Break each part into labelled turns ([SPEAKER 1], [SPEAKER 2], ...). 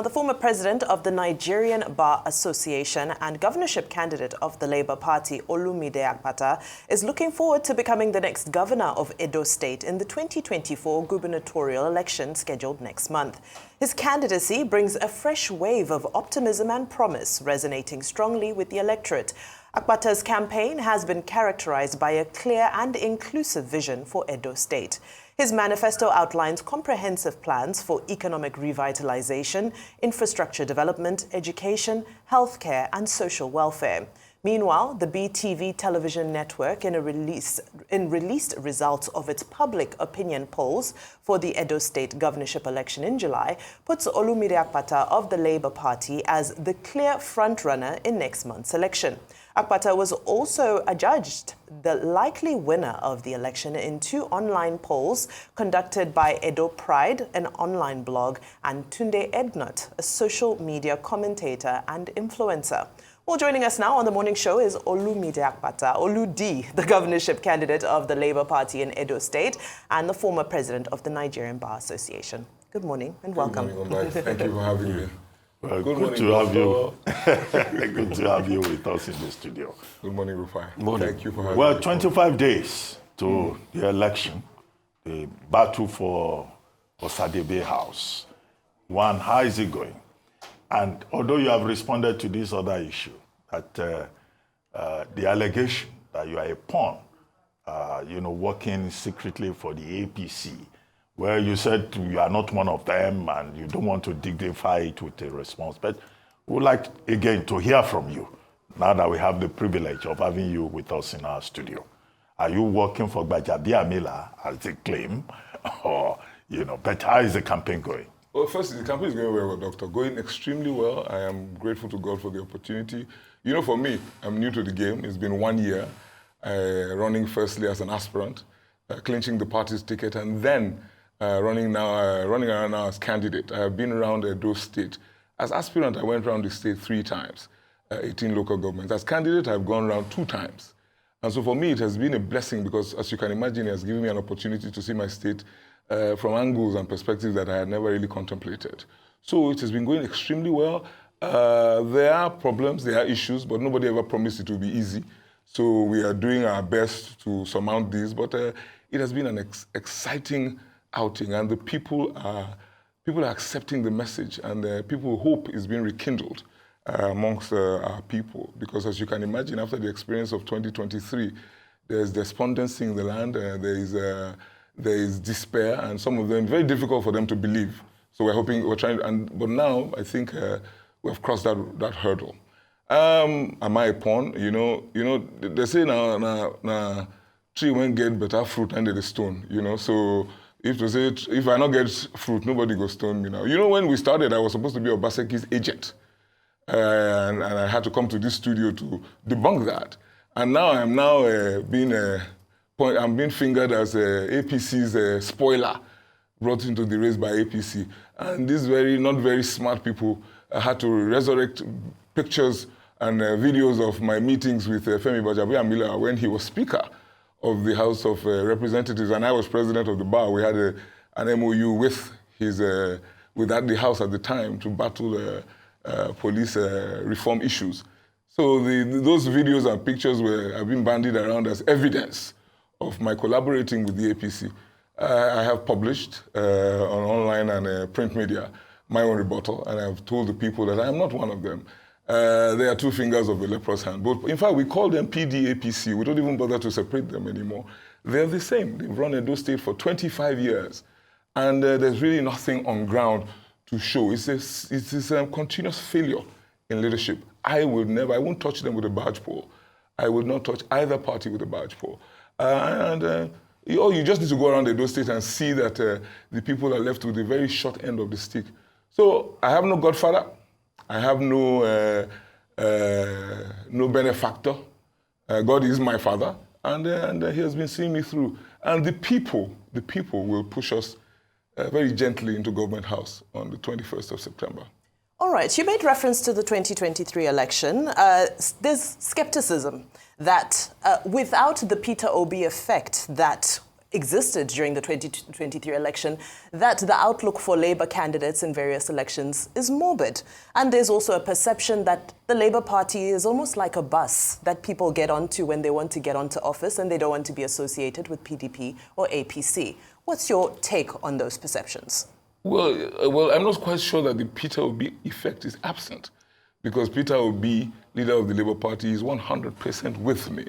[SPEAKER 1] Now, the former president of the Nigerian Bar Association and governorship candidate of the Labour Party, Olumide Akpata, is looking forward to becoming the next governor of Edo State in the 2024 gubernatorial election scheduled next month. His candidacy brings a fresh wave of optimism and promise, resonating strongly with the electorate. Akpata's campaign has been characterized by a clear and inclusive vision for Edo State. His manifesto outlines comprehensive plans for economic revitalization, infrastructure development, education, healthcare, and social welfare. Meanwhile, the BTV television network, in released results of its public opinion polls for the Edo State governorship election in July, puts Olumide Akpata of the Labour Party as the clear frontrunner in next month's election. Akpata was also adjudged the likely winner of the election in two online polls conducted by Edo Pride, an online blog, and Tunde Ednut, a social media commentator and influencer. Well, joining us now on the morning show is Olumide Akpata, Oludi, the governorship candidate of the Labour Party in Edo State and the former president of the Nigerian Bar Association. Good morning and welcome.
[SPEAKER 2] Good morning, thank you for having me.
[SPEAKER 3] Well, good to have you. Good to have you with us in the studio.
[SPEAKER 2] Good morning, Rufai.
[SPEAKER 3] Morning.
[SPEAKER 2] Thank you for having me.
[SPEAKER 3] Well, 25 days to the election, the battle for Osadebe House. One, how is it going? And although you have responded to this other issue, that the allegation that you are a pawn, working secretly for the APC, where you said you are not one of them and you don't want to dignify it with a response. But we would like, again, to hear from you, now that we have the privilege of having you with us in our studio. Are you working for Gbajabiamila, as they claim? Or, but how is the campaign going?
[SPEAKER 2] Well, first, the campaign is going very well, Doctor. Going extremely well. I am grateful to God for the opportunity. For me, I'm new to the game. It's been 1 year, running firstly as an aspirant, clinching the party's ticket, and then running around now as candidate. I have been around Edo State. As aspirant, I went around the state 3 times, 18 local governments. As candidate, I've gone around 2 times. And so for me, it has been a blessing because, as you can imagine, it has given me an opportunity to see my state from angles and perspectives that I had never really contemplated. So it has been going extremely well. There are problems, there are issues, but nobody ever promised it will be easy. So we are doing our best to surmount these, but it has been an exciting outing, and the people are accepting the message, and people hope is being rekindled amongst our people. Because as you can imagine, after the experience of 2023, there's despondency in the land, there is despair, and some of them very difficult for them to believe. So we're trying, but now I think we've crossed that hurdle. Am I a pawn? They say now tree won't get better fruit under the stone. So if I not get fruit, nobody goes stone me now. When we started, I was supposed to be Obaseki's agent, and I had to come to this studio to debunk that. And now I'm being fingered as APC's spoiler, brought into the race by APC. And these not very smart people had to resurrect pictures and videos of my meetings with Femi Bargepole when he was Speaker of the House of Representatives and I was President of the Bar. We had an MOU with the House at the time to battle police reform issues. So those videos and pictures have been bandied around as evidence of my collaborating with the APC. I have published on online and print media my own rebuttal, and I've told the people that I am not one of them. They are 2 fingers of the leprous hand. But in fact, we call them APC. We don't even bother to separate them anymore. They're the same. They've run Edo State for 25 years, and there's really nothing on ground to show. It's a continuous failure in leadership. I won't touch them with a Bargepole. I would not touch either party with a Bargepole. You just need to go around Edo State and see that the people are left with the very short end of the stick. So I have no godfather. I have no benefactor. God is my father, and he has been seeing me through. And the people will push us very gently into Government House on the 21st of September.
[SPEAKER 1] All right, you made reference to the 2023 election. There's skepticism that without the Peter Obi effect that existed during the 2023 election, that the outlook for Labour candidates in various elections is morbid. And there's also a perception that the Labour Party is almost like a bus that people get onto when they want to get onto office and they don't want to be associated with PDP or APC. What's your take on those perceptions?
[SPEAKER 2] Well, I'm not quite sure that the Peter Obi effect is absent, because Peter Obi, leader of the Labour Party, is 100% with me.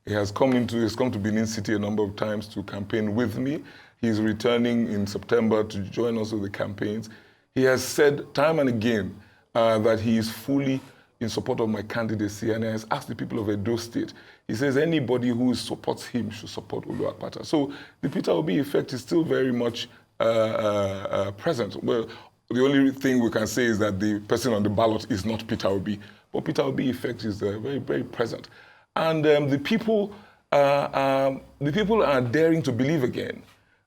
[SPEAKER 2] He has come to Benin City a number of times to campaign with me. He's returning in September to join us with the campaigns. He has said time and again that he is fully in support of my candidacy, and he has asked the people of Edo State. He says anybody who supports him should support Olu Akpata. So the Peter Obi effect is still very much present. Well, the only thing we can say is that the person on the ballot is not Peter Obi, but Peter Obi effect is very, very present. And the people are daring to believe again.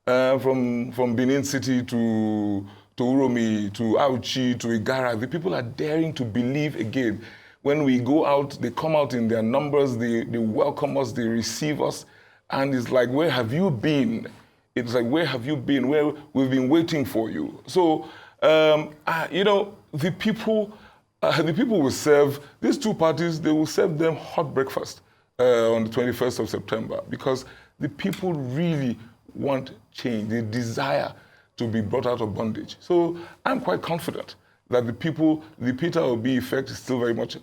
[SPEAKER 2] From Benin City to Uromi, to Auchi, to Igara, the people are daring to believe again. When we go out, they come out in their numbers, they welcome us, they receive us, and it's like, where have you been? It's like, where have you been? Where we've been waiting for you. So, you know, the people will serve, these two parties, they will serve them hot breakfast on the 21st of September, because the people really want change. They desire to be brought out of bondage. So I'm quite confident that the Peter Obi effect is still very much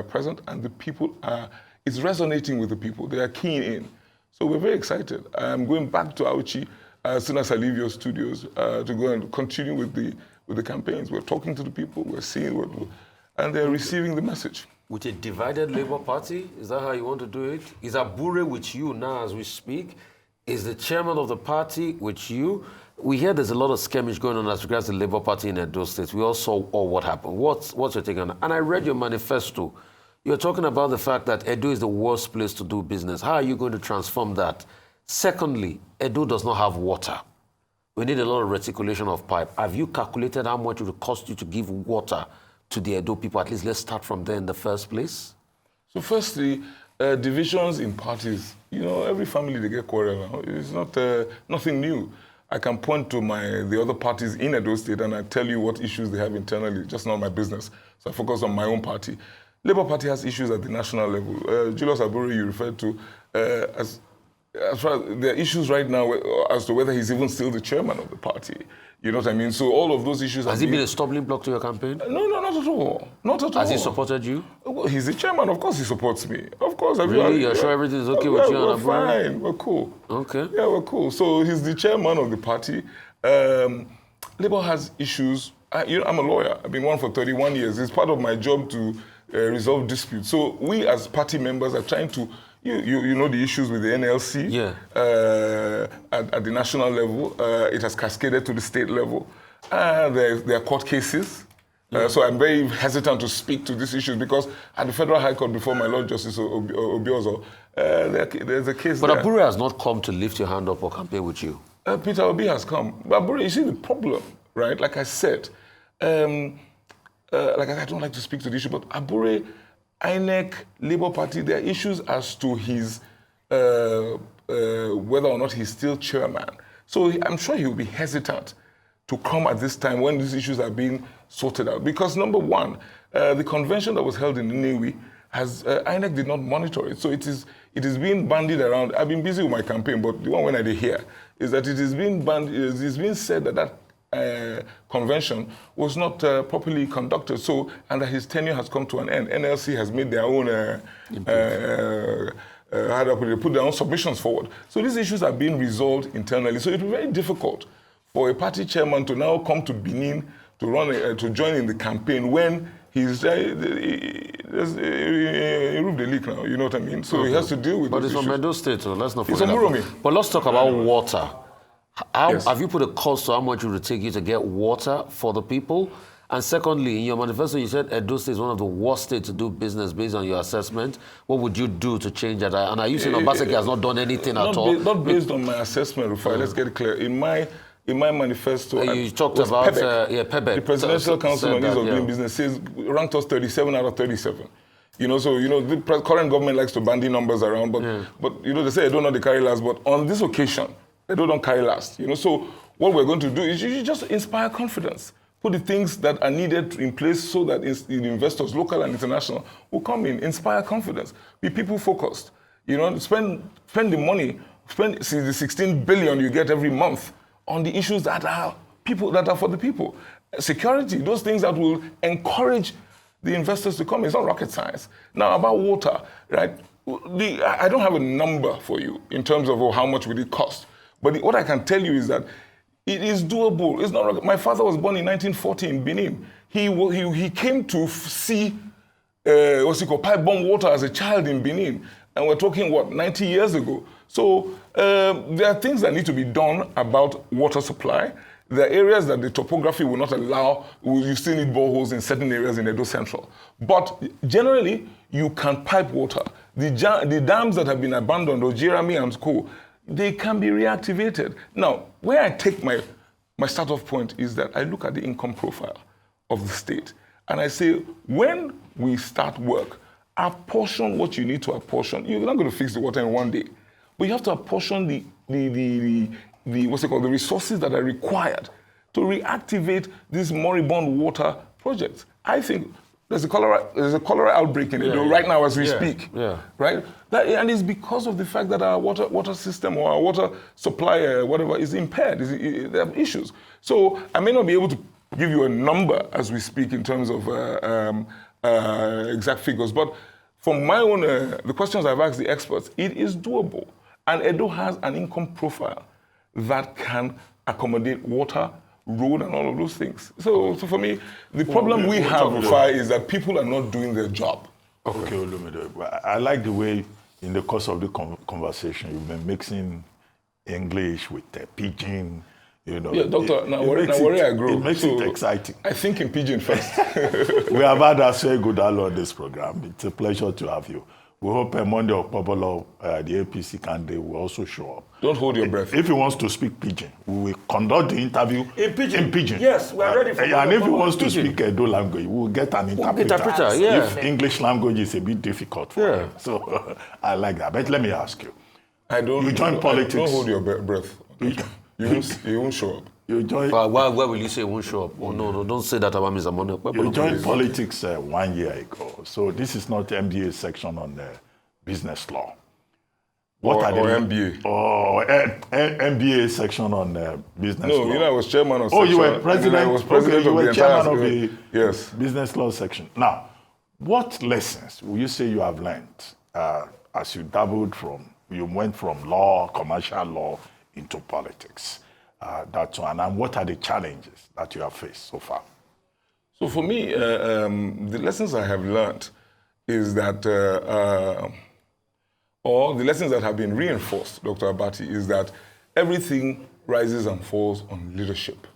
[SPEAKER 2] present, and the people it's resonating with the people. They are keen in. So we're very excited. I'm going back to Auchi as soon as I leave your studios to go and continue with the campaigns. We're talking to the people, we're seeing and they're receiving the message.
[SPEAKER 4] With a divided Labour Party, is that how you want to do it? Is Abure with you now as we speak? Is the chairman of the party with you? We hear there's a lot of skirmish going on as regards the Labour Party in Edo State. We all saw what happened. What's your take on that? And I read your manifesto. You're talking about the fact that Edo is the worst place to do business. How are you going to transform that? Secondly, Edo does not have water. We need a lot of reticulation of pipe. Have you calculated how much it would cost you to give water to the Edo people? At least let's start from there in the first place.
[SPEAKER 2] So firstly, divisions in parties. You know, every family, they get quarrel now. It's not nothing new. I can point to the other parties in Edo State and I tell you what issues they have internally, just not my business. So I focus on my own party. Labour Party has issues at the national level. Julius Abure, you referred to, as far as there are issues right now as to whether he's even still the chairman of the party. You know what I mean? So all of those issues...
[SPEAKER 4] Has he been a stumbling block to your campaign?
[SPEAKER 2] No, not at all. Not at all.
[SPEAKER 4] Has he supported you?
[SPEAKER 2] Well, he's the chairman. Of course he supports me. Of course.
[SPEAKER 4] Really? You're sure everything's okay with you and Abure?
[SPEAKER 2] We're fine. We're cool.
[SPEAKER 4] Okay.
[SPEAKER 2] Yeah, we're cool. So he's the chairman of the party. Labour has issues. I'm a lawyer. I've been one for 31 years. It's part of my job to resolve disputes. So we as party members are trying to... You know the issues with the NLC.
[SPEAKER 4] Yeah.
[SPEAKER 2] At the national level. It has cascaded to the state level. There are court cases. So I'm very hesitant to speak to these issues because at the Federal High Court before my Lord Justice Obiozo, there's a case
[SPEAKER 4] But
[SPEAKER 2] there.
[SPEAKER 4] Abure has not come to lift your hand up or campaign with you.
[SPEAKER 2] Peter Obi has come. But Abure, you see the problem, right? Like I said, I don't like to speak to the issue, but Abure, INEC, Labour Party, there are issues as to his whether or not he's still chairman. So I'm sure he'll be hesitant to come at this time when these issues are being sorted out. Because number one, the convention that was held in Nnewi, INEC did not monitor it. So it is being bandied around. I've been busy with my campaign, but the one when I did hear is that it is being said that convention was not properly conducted. So, and that his tenure has come to an end. NLC has made their own, they put their own submissions forward. So these issues are being resolved internally. So it will be very difficult for a party chairman to now come to Benin to join in the campaign when he's he roofed the leak now. You know what I mean? So he has to deal with.
[SPEAKER 4] But it's
[SPEAKER 2] issues.
[SPEAKER 4] from Edo State, so let's not
[SPEAKER 2] It's
[SPEAKER 4] forget.
[SPEAKER 2] from Uromi.
[SPEAKER 4] But let's talk about water.
[SPEAKER 2] Yes.
[SPEAKER 4] Have you put a cost to how much it would take you to get water for the people? And secondly, in your manifesto, you said Edo State is one of the worst states to do business based on your assessment. What would you do to change that? And are you saying Obaseki has not done anything at all?
[SPEAKER 2] Not based on my assessment, Rufai. Let's get it clear. In my manifesto,
[SPEAKER 4] you talked about
[SPEAKER 2] PEBEC. The Presidential Council on Ease of Doing Business says ranked us 37 out of 37. You know, so the current government likes to bandy numbers around, but they say I don't know the carry last. But on this occasion, Edo don't carry last. So what we're going to do is you just inspire confidence. Put the things that are needed in place so that investors, local and international, will come in. Inspire confidence. Be people focused. Spend the money. Spend the 16 billion you get every month on the issues that are for the people. Security, those things that will encourage the investors to come. It's not rocket science. Now about water, right? I don't have a number for you in terms of how much will it cost. But what I can tell you is that it is doable. It's not. My father was born in 1940 in Benin. He came to see pipe bomb water as a child in Benin, and we're talking 90 years ago. So there are things that need to be done about water supply. There are areas that the topography will not allow. You still need boreholes in certain areas in Edo Central. But generally, you can pipe water. The dams that have been abandoned, or Jeremy and Co., they can be reactivated. Now, where I take my start-off point is that I look at the income profile of the state, and I say, when we start work, apportion what you need to apportion. You're not going to fix the water in one day, but you have to apportion the resources that are required to reactivate this moribund water project. I think there's a cholera outbreak in Edo right now as we speak, right? And it's because of the fact that our water system or our water supply, whatever, is impaired. There are issues. So I may not be able to give you a number as we speak in terms of exact figures, but from my own, the questions I've asked the experts, it is doable. And Edo has an income profile that can accommodate water, road, and all of those things. So for me, the problem we have is that people are not doing their job.
[SPEAKER 3] Okay, Olumide. I like the way, in the course of the conversation, you've been mixing English with pidgin.
[SPEAKER 2] Yeah, Doctor, it
[SPEAKER 3] makes it exciting.
[SPEAKER 2] I think in pidgin first.
[SPEAKER 3] We have had a very good dialogue on this program. It's a pleasure to have you. We hope Monday, October, the APC candidate will also show up.
[SPEAKER 2] Don't hold your breath.
[SPEAKER 3] If he wants to speak pidgin, we will conduct the interview in pidgin.
[SPEAKER 4] Yes, we are ready for
[SPEAKER 3] and if he wants to speak Edo language, we will get an interpreter. If English language is a bit difficult for him. So I like that. But let me ask you. You join politics.
[SPEAKER 2] Don't hold your breath. You won't show up.
[SPEAKER 4] Why will you say it won't show up? Oh, no, don't say that about Mr. Money.
[SPEAKER 3] You joined politics 1 year ago. So this is not MBA section on business law.
[SPEAKER 2] What are the MBA?
[SPEAKER 3] Or MBA section on business law.
[SPEAKER 2] No, I was chairman of
[SPEAKER 3] section. Oh, you were president?
[SPEAKER 2] I was president of the entire
[SPEAKER 3] chairman of the business law section. Now, what lessons will you say you have learned as you you went from law, commercial law, into politics? That's one. And what are the challenges that you have faced so far?
[SPEAKER 2] So for me, the lessons I have learned is that, or the lessons that have been reinforced, Dr. Abati, is that everything rises and falls on leadership.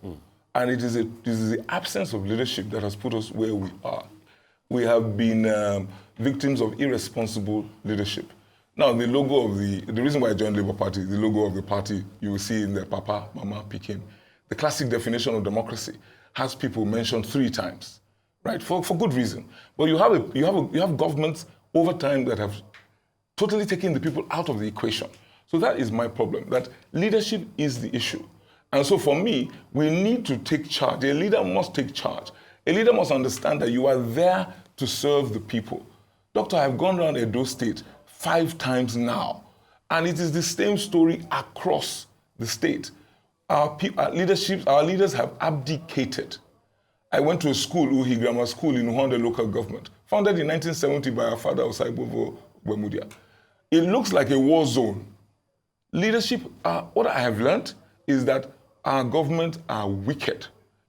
[SPEAKER 2] And it is the absence of leadership that has put us where we are. We have been victims of irresponsible leadership. Now, the logo of the reason why I joined Labour Party, the logo of the party, you will see in the Papa, Mama, Pikin. The classic definition of democracy has people mentioned 3 times, right? For good reason. But you have governments over time that have totally taken the people out of the equation. So that is my problem, that leadership is the issue. And so for me, we need to take charge. A leader must take charge. A leader must understand that you are there to serve the people. Doctor, I've gone around Edo State 5 times now, and it is the same story across the state. Our leaders have abdicated. I went to a school, Uhi Grammar School in Uhonda local government, founded in 1970 by our father, Osaibovo Gwemudia. It looks like a war zone. Leadership, what I have learned is that our government are wicked,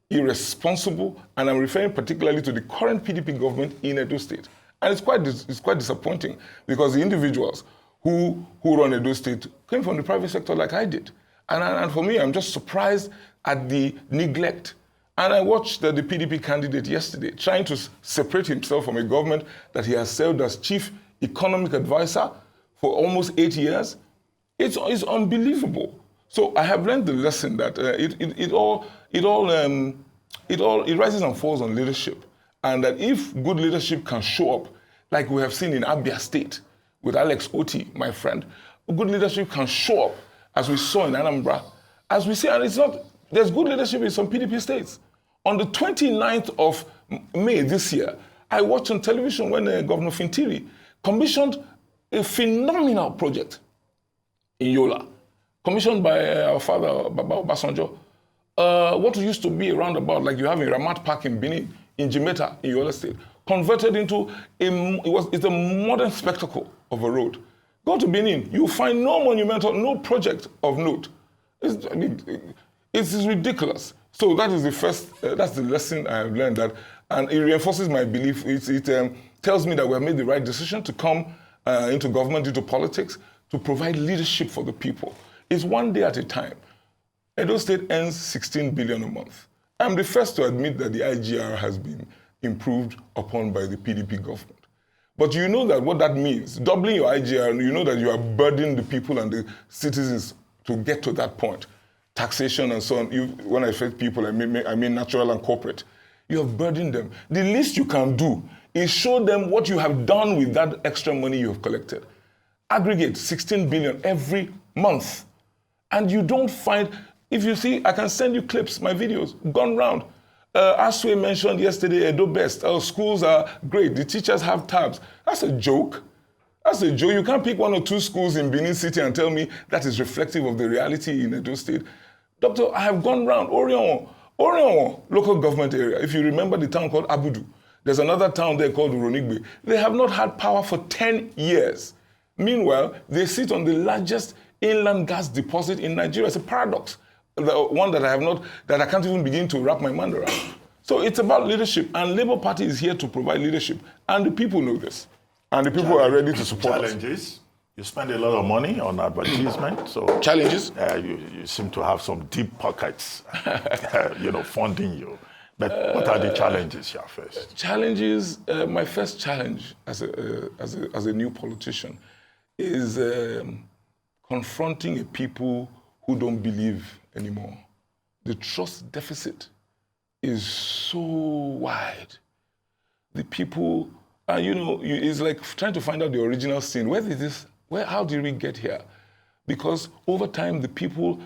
[SPEAKER 2] irresponsible, and I'm referring particularly to the current PDP government in Edo State. And it's quite disappointing because the individuals who run Edo State came from the private sector like I did. And for me, I'm just surprised at the neglect. And I watched the PDP candidate yesterday trying to separate himself from a government that he has served as chief economic advisor for almost 8 years. It's unbelievable. So I have learned the lesson that it rises and falls on leadership. And that if good leadership can show up, like we have seen in Abia State with Alex Oti, my friend, good leadership can show up as we saw in Anambra, as we see, and it's not, there's good leadership in some PDP states. On the 29th of May this year, I watched on television when Governor Fintiri commissioned a phenomenal project in Yola, commissioned by our father, Baba Obasanjo. What used to be a roundabout like you have in Ramat Park in Benin, in Jimeta, in Yola State, converted into it's a modern spectacle of a road. Go to Benin, you find no monumental, no project of note. It's ridiculous. So that is the first, that's the lesson I have learned, that, and it reinforces my belief. It tells me that we have made the right decision to come into government, into politics, to provide leadership for the people. It's one day at a time. Edo State earns 16 billion a month. I'm the first to admit that the IGR has been improved upon by the PDP government. But you know that what that means, doubling your IGR, you know that you are burdening the people and the citizens to get to that point. Taxation and so on. When I say people, I mean natural and corporate. You have burdened them. The least you can do is show them what you have done with that extra money you have collected. Aggregate 16 billion every month. And you don't find, if you see, I can send you clips, my videos, gone round. Aswe mentioned yesterday, Edo Best. Our schools are great. The teachers have tabs. That's a joke. That's a joke. You can't pick one or two schools in Benin City and tell me that is reflective of the reality in Edo State. Doctor, I have gone round Orion local government area. If you remember the town called Abudu, there's another town there called Uronigbe. They have not had power for 10 years. Meanwhile, they sit on the largest inland gas deposit in Nigeria. It's a paradox. The one that I can't even begin to wrap my mind around. So it's about leadership, and Labour Party is here to provide leadership, and the people know this, and the people are ready to support
[SPEAKER 3] Challenges. You spend a lot of money on advertisement, so
[SPEAKER 2] Challenges?
[SPEAKER 3] You seem to have some deep pockets, funding you. But what are the challenges here first?
[SPEAKER 2] Challenges. My first challenge as a new politician is confronting a people who don't believe anymore. The trust deficit is so wide. The people, it's like trying to find out the original sin. How did we get here? Because over time, the people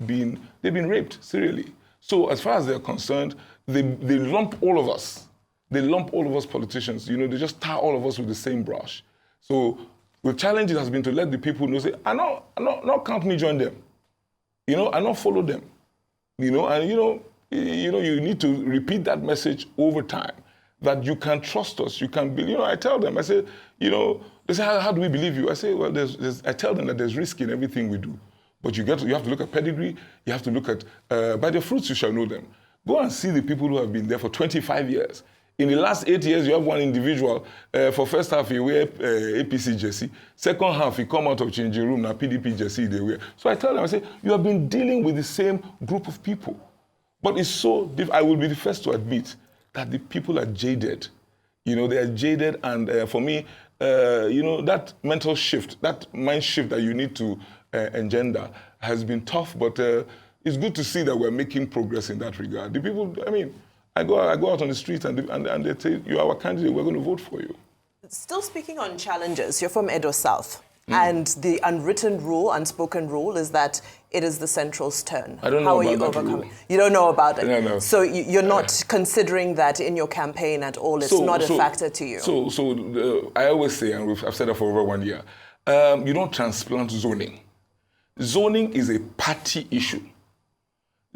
[SPEAKER 2] they've been raped serially. So as far as they're concerned, they lump all of us. They lump all of us politicians. They just tar all of us with the same brush. So the challenge has been to let the people know, say, I not count me join them. I not follow them. You need to repeat that message over time, that you can trust us, you can believe. I tell them, I say, they say, how do we believe you? I say, well, I tell them that there's risk in everything we do. But you have to look at pedigree, you have to look at, by their fruits you shall know them. Go and see the people who have been there for 25 years. In the last 8 years, you have one individual. For first half, he wear APC jersey. Second half, he come out of changing room, now PDP jersey they wear. So I tell them, I say, you have been dealing with the same group of people. But it's so I will be the first to admit that the people are jaded. They are jaded, and for me, that mental shift, that mind shift that you need to engender has been tough, but it's good to see that we're making progress in that regard. The people, I go out on the street and they say, you're our candidate, we're going to vote for you.
[SPEAKER 1] Still speaking on challenges, you're from Edo South. And the unwritten rule, unspoken rule, is that it is the Central's turn.
[SPEAKER 2] I don't know about that rule.
[SPEAKER 1] You don't know about it?
[SPEAKER 2] No.
[SPEAKER 1] So you're not considering that in your campaign at all? It's not a factor to you?
[SPEAKER 2] So I always say, and I've said that for over 1 year, you don't transplant zoning. Zoning is a party issue.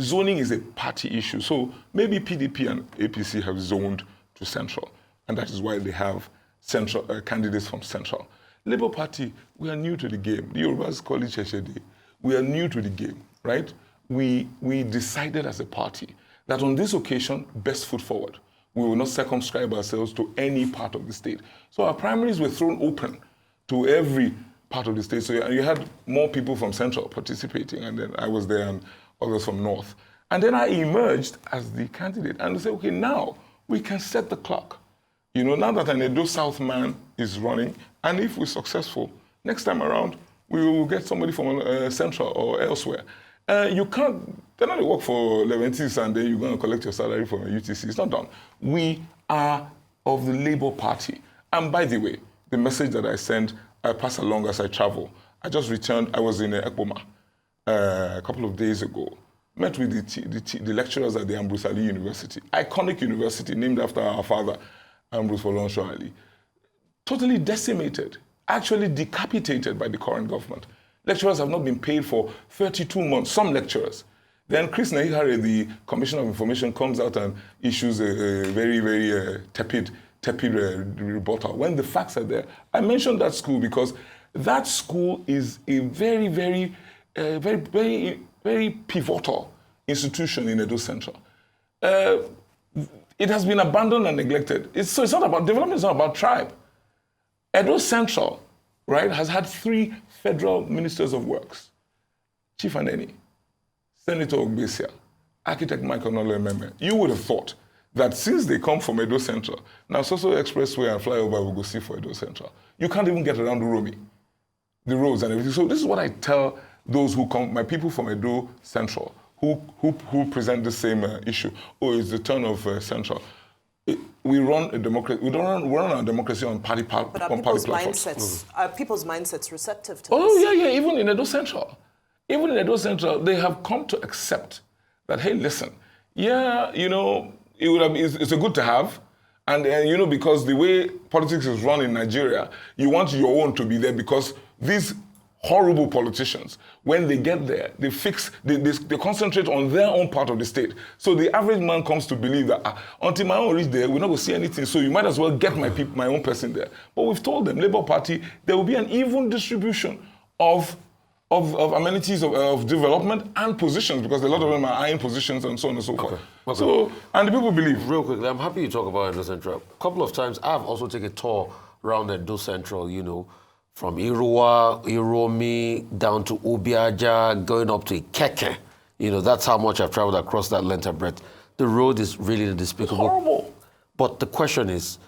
[SPEAKER 2] Zoning is a party issue. So maybe PDP and APC have zoned to Central, and that is why they have Central candidates from Central. Labour Party, we are new to the game. The Yorubas call it Cheshede. We are new to the game, right? We decided as a party that on this occasion, best foot forward. We will not circumscribe ourselves to any part of the state. So our primaries were thrown open to every part of the state. So you had more people from Central participating, and then I was there and others from North. And then I emerged as the candidate, and they said, okay, now we can set the clock. Now that an Edo South man is running, and if we're successful, next time around, we will get somebody from Central or elsewhere. You can't, they're not work for Leventis and then you're going to collect your salary from a UTC. It's not done. We are of the Labour Party. And by the way, the message that I send, I pass along as I travel. I just returned, I was in Ekpoma. a couple of days ago, met with the lecturers at the Ambrose Ali University, iconic university named after our father, Ambrose Folorunso Ali, totally decimated, actually decapitated by the current government. Lecturers have not been paid for 32 months, some lecturers. Then Chris Naihare, the Commissioner of Information, comes out and issues a very, very tepid rebuttal, when the facts are there. I mentioned that school because that school is a very, very, very pivotal institution in Edo Central. It has been abandoned and neglected. So it's not about development, it's not about tribe. Edo Central, right, has had 3 federal ministers of works. Chief Aneni, Senator Ogbesia, Architect Michael Nolo-Ememe. You would have thought that since they come from Edo Central, now Soso Expressway and flyover will go see for Edo Central. You can't even get around Uromi, the roads and everything. So this is what I tell those who come, my people from Edo Central, who present the same issue. Oh, it's the turn of Central. We run a democracy. We run our democracy on party
[SPEAKER 1] But are people's mindsets receptive to this?
[SPEAKER 2] Oh yeah. Even in Edo Central, they have come to accept that. Hey, listen, yeah, it's a good to have, and because the way politics is run in Nigeria, you want your own to be there because these horrible politicians, when they get there, they concentrate on their own part of the state. So the average man comes to believe that until my own reach there, we're not going to see anything. So you might as well get my own person there. But we've told them, Labour Party, there will be an even distribution of amenities of development and positions, because a lot of them are eyeing positions and so on and so forth. Okay. So, and the people believe.
[SPEAKER 4] Real quickly, I'm happy you talk about Edo Central. A couple of times, I've also taken a tour around Edo Central, from Iruwa, Iromi, down to Ubiaja, going up to Ikeke. That's how much I've traveled across that length and breadth. The road is really despicable.
[SPEAKER 2] It's horrible.
[SPEAKER 4] But the question is,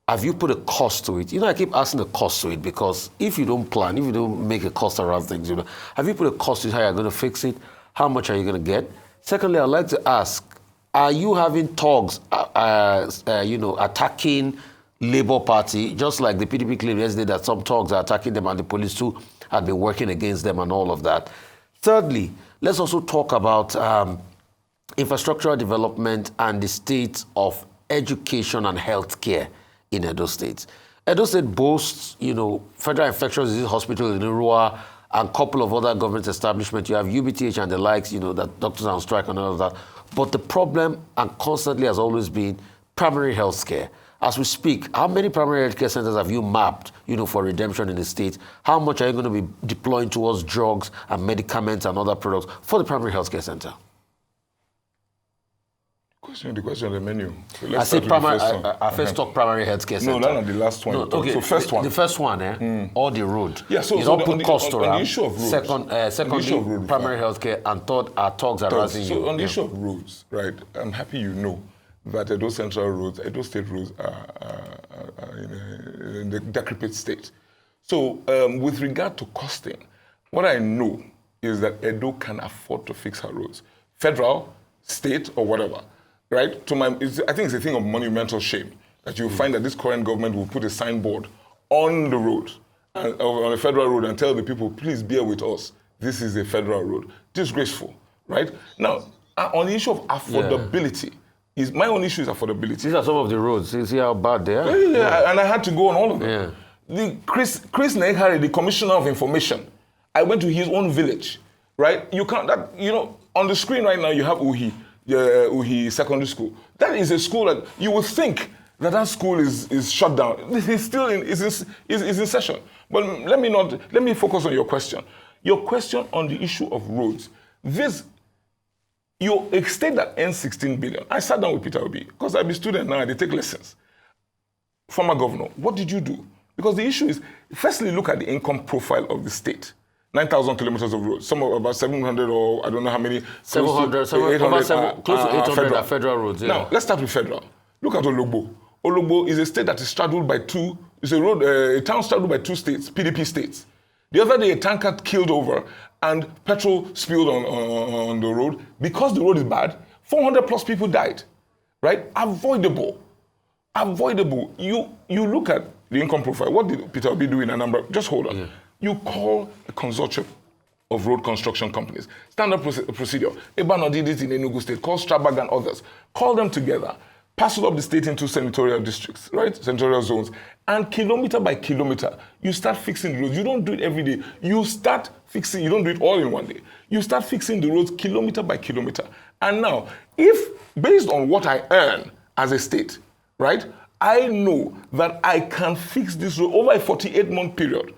[SPEAKER 4] have you put a cost to it? I keep asking the cost to it because if you don't plan, if you don't make a cost around things, have you put a cost to it, how you're going to fix it? How much are you going to get? Secondly, I'd like to ask, are you having talks, attacking Labour Party, just like the PDP claimed yesterday that some talks are attacking them and the police too had been working against them and all of that? Thirdly, let's also talk about infrastructural development and the state of education and healthcare in Edo State. Edo State boasts, Federal Infectious Disease Hospital in Urua and a couple of other government establishments. You have UBTH and the likes, that doctors are on strike and all of that. But the problem, and constantly has always been, primary health care. As we speak, how many primary health care centers have you mapped, for redemption in the state? How much are you going to be deploying towards drugs and medicaments and other products for the primary health care center?
[SPEAKER 2] The question on the menu. So
[SPEAKER 4] I said primary. I first talk primary health care center.
[SPEAKER 2] No, that's not the last one.
[SPEAKER 4] No, okay.
[SPEAKER 2] So first one.
[SPEAKER 4] The first one, all the road.
[SPEAKER 2] Yeah. So
[SPEAKER 4] you don't put cost
[SPEAKER 2] on the issue of roads.
[SPEAKER 4] Secondly, primary health care, and third, our talks are rising.
[SPEAKER 2] So on the issue of roads, right? I'm happy that Edo Central roads, Edo State roads are in the decrepit state. So with regard to costing, what I know is that Edo can afford to fix her roads, federal, state, or whatever. Right? I think it's a thing of monumental shame that you find that this current government will put a signboard on the road, on a federal road, and tell the people, please bear with us. This is a federal road. Disgraceful, right? Now, on the issue of affordability, my own issue is affordability.
[SPEAKER 4] These are some of the roads. You see how bad they are?
[SPEAKER 2] Yeah. And I had to go on all of them. Yeah. Chris Naihare, the Commissioner of Information, I went to his own village, right? You can't, on the screen right now, you have Uhi Secondary School. That is a school that you would think that school is shut down. It's still is in session. But let me focus on your question. Your question on the issue of roads. You extend that earns 16 billion. I sat down with Peter Obi because I'm a student now and they take lessons. Former governor, what did you do? Because the issue is, firstly, look at the income profile of the state. 9,000 kilometers of roads, some about 700 or I don't know how many.
[SPEAKER 4] 700, close to 800 are federal roads. Yeah.
[SPEAKER 2] Now, let's start with federal. Look at Ologbo. Ologbo is a state that is straddled by a town straddled by 2 states, PDP states. The other day, a tanker killed over and petrol spilled on the road. Because the road is bad, 400 plus people died, right? Avoidable. You look at the income profile. What did Peter Obi do in Anambra? Just hold on. Yeah. You call a consortium of road construction companies. Standard procedure. Ebano did it in Enugu State, call Strabag and others. Call them together, parcel up the state into senatorial districts, right? Senatorial zones. And kilometer by kilometer, you start fixing the roads. You don't do it every day. You start fixing, you don't do it all in one day. You start fixing the roads kilometer by kilometer. And now, if based on what I earn as a state, right, I know that I can fix this road over a 48-month period,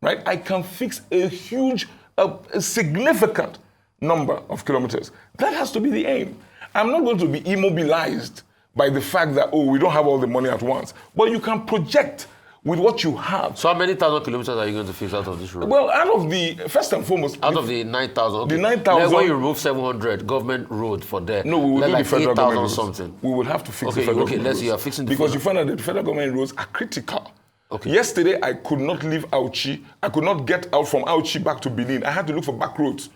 [SPEAKER 2] right? I can fix a huge, a significant number of kilometers. That has to be the aim. I'm not going to be immobilized by the fact that, oh, we don't have all the money at once. But you can project with what you have.
[SPEAKER 4] So how many thousand kilometers are you going to fix out of this road?
[SPEAKER 2] Well, out of the, first and foremost...
[SPEAKER 4] Out of the 9,000, okay.
[SPEAKER 2] The 9,000...
[SPEAKER 4] When you remove 700 government road for there,
[SPEAKER 2] no, we will do
[SPEAKER 4] like
[SPEAKER 2] the federal government roads.
[SPEAKER 4] Something.
[SPEAKER 2] We will have to fix
[SPEAKER 4] okay,
[SPEAKER 2] the federal
[SPEAKER 4] okay,
[SPEAKER 2] government roads.
[SPEAKER 4] You are fixing the
[SPEAKER 2] because you find out that the federal government roads are critical.
[SPEAKER 4] Okay.
[SPEAKER 2] Yesterday, I could not leave Auchi. I could not get out from Auchi back to Benin. I had to look for back roads.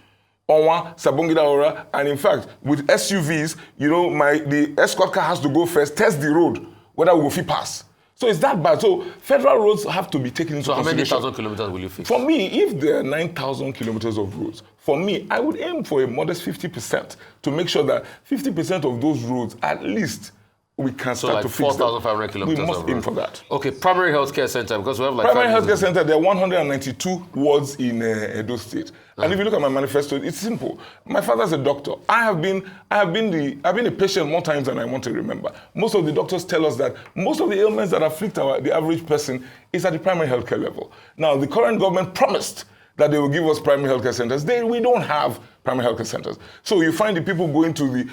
[SPEAKER 2] Onwa, Sabongida Ora, and in fact, with SUVs, you know, the escort car has to go first, test the road, whether we will fit pass. So it's that bad. So federal roads have to be taken into consideration.
[SPEAKER 4] So how many thousand kilometers will you fix?
[SPEAKER 2] For me, if there are 9,000 kilometers of roads, for me, I would aim for a modest 50% to make sure that 50% of those roads, at least, we can start to fix them.
[SPEAKER 4] 4,500 kilometers.
[SPEAKER 2] We must aim for that.
[SPEAKER 4] Okay, primary healthcare center, because we have like
[SPEAKER 2] primary healthcare center, there are 192 wards in Edo State. And if you look at my manifesto, it's simple. My father's a doctor. I've been a patient more times than I want to remember. Most of the doctors tell us that most of the ailments that afflict the average person is at the primary healthcare level. Now, the current government promised that they will give us primary healthcare centers. We don't have primary healthcare centers. So you find the people going to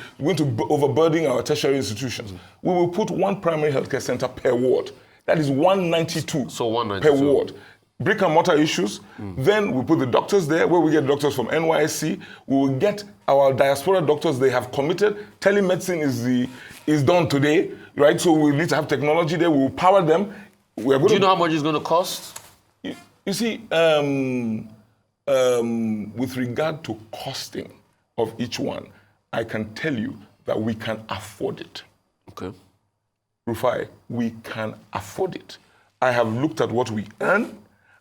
[SPEAKER 2] overburdening our tertiary institutions. We will put one primary healthcare center per ward. That is 192,
[SPEAKER 4] so 192
[SPEAKER 2] per ward. Brick and mortar issues. Then we put the doctors there, where we get doctors from NYSC. We will get our diaspora doctors. They have committed. Telemedicine is done today, right? So we need to have technology there. We will power them.
[SPEAKER 4] Do you know how much it's going to cost?
[SPEAKER 2] You see, with regard to costing of each one, I can tell you that we can afford it.
[SPEAKER 4] Okay.
[SPEAKER 2] Rufai, we can afford it. I have looked at what we earn.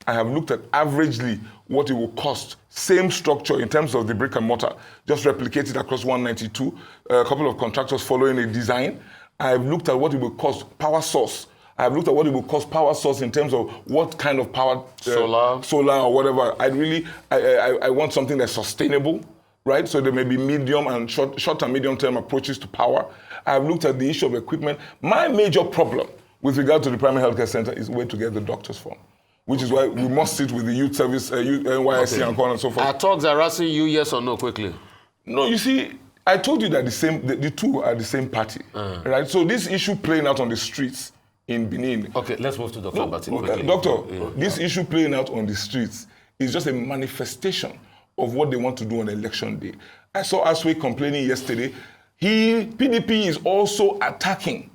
[SPEAKER 2] I have looked at averagely what it will cost. Same structure in terms of the brick and mortar, just replicate it across 192. A couple of contractors following a design. I have looked at what it will cost power source. I have looked at what it will cost power source in terms of what kind of power, solar or whatever. I want something that's sustainable, right? So there may be medium and short and medium term approaches to power. I have looked at the issue of equipment. My major problem with regard to the primary healthcare center is where to get the doctors from, which is why we must sit with the youth service, NYSC and so on and so forth.
[SPEAKER 4] Our talks are asking you yes or no quickly.
[SPEAKER 2] No, you see, I told you that the two are the same party, right? So this issue playing out on the streets in Benin.
[SPEAKER 4] Okay, let's move to Dr. Abati.
[SPEAKER 2] Doctor, this issue playing out on the streets is just a manifestation of what they want to do on election day. I saw Aswe complaining yesterday. PDP is also attacking.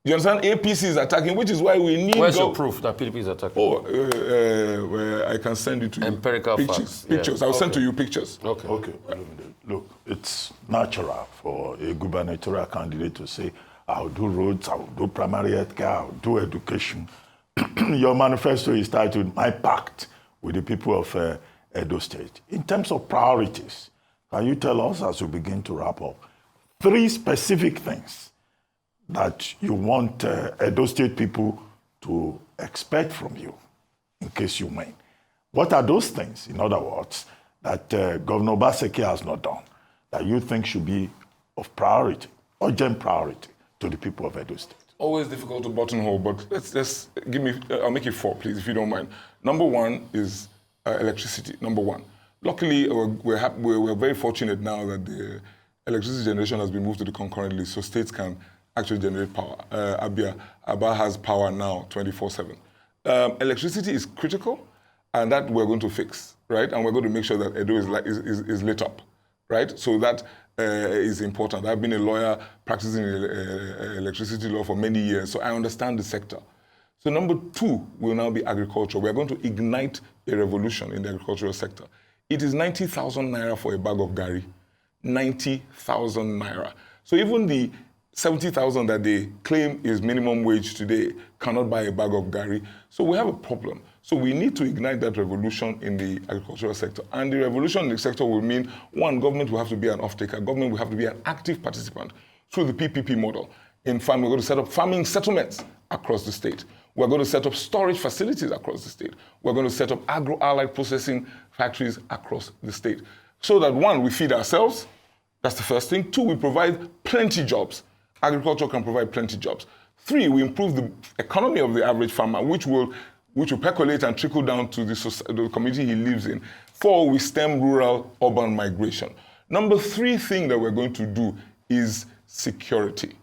[SPEAKER 2] You understand? APC is attacking, which is why we need...
[SPEAKER 4] Where's your proof that PDP is attacking?
[SPEAKER 2] I can send it to you.
[SPEAKER 4] Empirical
[SPEAKER 2] pictures.
[SPEAKER 4] facts.
[SPEAKER 2] I'll send to you pictures.
[SPEAKER 3] Okay. Look, it's natural for a gubernatorial candidate to say, I'll do roads, I'll do primary health care, I'll do education. Your manifesto is titled, My Pact with the People of Edo State. In terms of priorities, can you tell us, as we begin to wrap up, 3 specific things that you want Edo State people to expect from you in case you win? What are those things, in other words, that Governor Obaseki has not done, that you think should be of priority, urgent priority, to the people of Edo State?
[SPEAKER 2] Always difficult to buttonhole, but let's give me. I'll make it 4, please, if you don't mind. Number 1 is electricity. Number 1. Luckily, we're very fortunate now that the electricity generation has been moved to the concurrent list, so states can actually generate power. Aba has power now 24/7. Electricity is critical, and that we're going to fix, right? And we're going to make sure that Edo is lit up, right? So that is important. I've been a lawyer practicing electricity law for many years, so I understand the sector. So number 2 will now be agriculture. We're going to ignite a revolution in the agricultural sector. It is 90,000 naira for a bag of gari. 90,000 naira. So even the 70,000 that they claim is minimum wage today cannot buy a bag of gari. So we have a problem. So we need to ignite that revolution in the agricultural sector. And the revolution in the sector will mean, one, government will have to be an off-taker. Government will have to be an active participant through the PPP model. In farm, we're going to set up farming settlements across the state. We're going to set up storage facilities across the state. We're going to set up agro-allied processing factories across the state. So that, one, we feed ourselves. That's the first thing. Two, we provide plenty jobs. Agriculture can provide plenty jobs. Three, we improve the economy of the average farmer, which will percolate and trickle down to the community he lives in. Four, we stem rural-urban migration. Number three thing that we're going to do is security.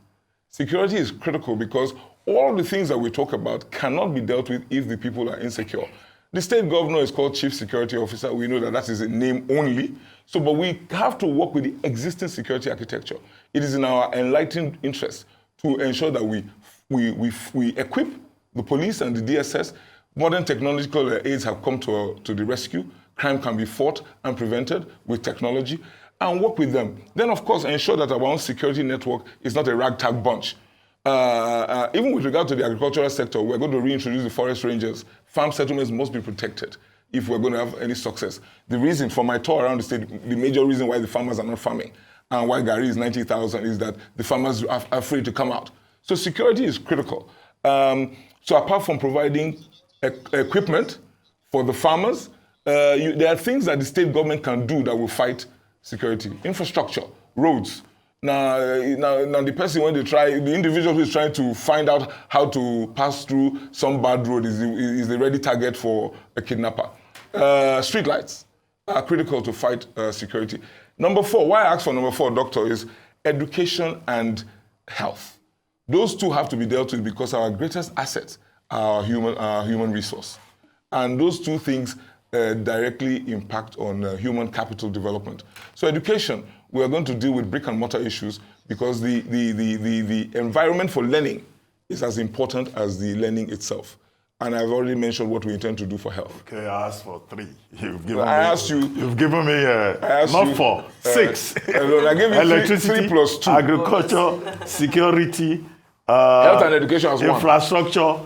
[SPEAKER 2] Security is critical because all the things that we talk about cannot be dealt with if the people are insecure. The state governor is called Chief Security Officer. We know that that is a name only. But we have to work with the existing security architecture. It is in our enlightened interest to ensure that we equip the police and the DSS. Modern technological aids have come to the rescue. Crime can be fought and prevented with technology, and work with them. Then, of course, ensure that our own security network is not a ragtag bunch. Even with regard to the agricultural sector, we're going to reintroduce the forest rangers. Farm settlements must be protected if we're going to have any success. The reason for my tour around the state, the major reason why the farmers are not farming and why Gary is 90,000 is that the farmers are afraid to come out. So security is critical. So apart from providing equipment for the farmers, there are things that the state government can do that will fight security. Infrastructure, roads. Now the person, when the individual who is trying to find out how to pass through some bad road is the ready target for a kidnapper. Street lights are critical to fight security. Number four, why I asked for number four, Doctor, is education and health. Those two have to be dealt with because our greatest assets are our human resource. And those two things directly impact on human capital development. So education, we are going to deal with brick and mortar issues because the environment for learning is as important as the learning itself. And I've already mentioned what we intend to do for health.
[SPEAKER 3] Okay, I asked for three. You've given me not four, six.
[SPEAKER 2] I gave you
[SPEAKER 3] electricity,
[SPEAKER 2] 3 plus 2.
[SPEAKER 3] Agriculture, security,
[SPEAKER 2] health and education as one.
[SPEAKER 3] Infrastructure,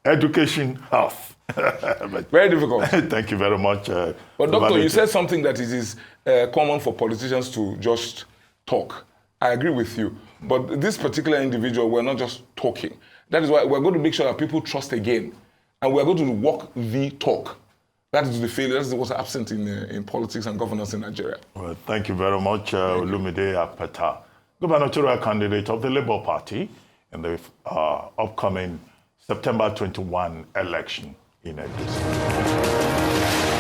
[SPEAKER 3] education, health.
[SPEAKER 2] Very difficult.
[SPEAKER 3] Thank you very much.
[SPEAKER 2] But Doctor, you said something that it is common for politicians to just talk. I agree with you. But this particular individual, we're not just talking. That is why we're going to make sure that people trust again. And we're going to walk the talk. That is the failure. That is what's absent in politics and governance in Nigeria.
[SPEAKER 3] Well, thank you very much, Olumide Akpata, gubernatorial candidate of the Labour Party in the upcoming September 21 election in Edo State.